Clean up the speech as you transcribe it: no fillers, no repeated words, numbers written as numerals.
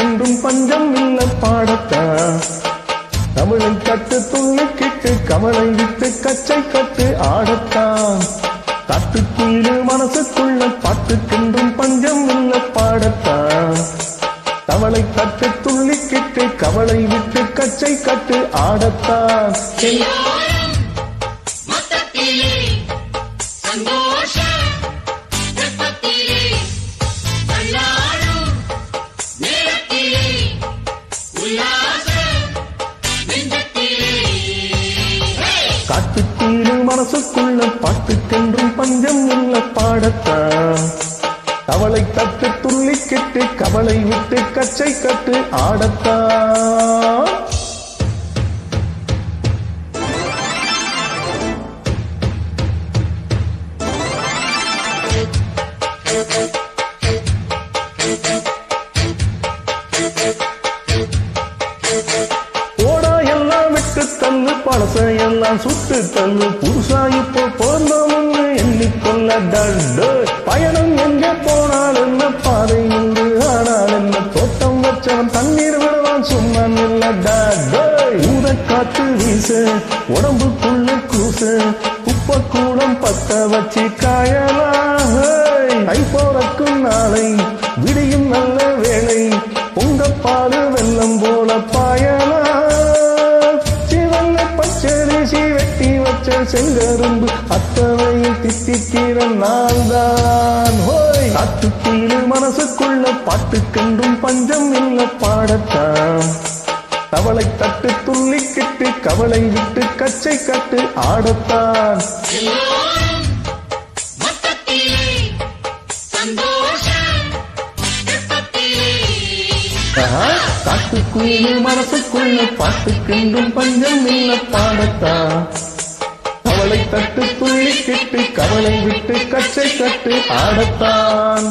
பாட்டுக்கென்றும் பஞ்சம் இல்ல பாடத்தான் தமிழை கட்டு துள்ளிக்கிட்டு கவலை விட்டு கச்சை கட்டு ஆடத்தான் காட்டுக்குயிலு மனசுக்குள்ள பாட்டுக்கென்றும் பஞ்சம் இல்ல பாடத்தான் தவளை கட்டு துள்ளிக்கிட்டு கவலை விட்டு கச்சை கட்டு ஆடத்தான் காட்டுக்குயிலு மனசுக்குள்ள பாட்டுக்கென்றும் பஞ்சம் இல்ல பாடத்தான் தவளை தட்டு துள்ளிக்கிட்டு கவலை விட்டு கச்சை கட்டு ஆடத்தான் ஓடா எல்லாம் விட்டு தள்ளு பழசையெல்லாம் சுட்டு தள்ளு புதுசா இப்போ போனோம்னு எண்ணிக்கொள்ள டட்டு பயணம் எங்கே போனால் என்ன பாதை உண்டு ஆனால் என்ன தோட்டம் வச்சவன் தண்ணீர் விடலாம் சும்மா இல்ல டட்டு ஊத காத்து வீச உடம்புக்குள்ள கூச குப்பை கூடம் பத்த வச்சு காயலாம் கை போறக்கும் நாளை விடியும் நல்ல வேளை பொங்கப்பாடு வெள்ளம் போல பாயலாம் சிவல்ல பச்சரிசி வெட்டி வச்ச செங்கரும்பு அத்தனையும் தித்திக்கிற நாள் தான் ஹோய் காட்டுக்குயிலு மனசுக்குள்ள பாட்டுக்கென்றும் பஞ்சம் இல்ல பாடத்தான் தவளை தட்டு துள்ளிக்கிட்டு கவலை விட்டு கச்சை கட்டு ஆடத்தான் காட்டுக்குயிலு மனசுக்குள்ள பாட்டுக்கென்றும் பஞ்சம் இல்ல பாடத்தான் தவளை தட்டு துள்ளிக்கிட்டு கவலை விட்டு கச்சை கட்டு ஆடத்தான்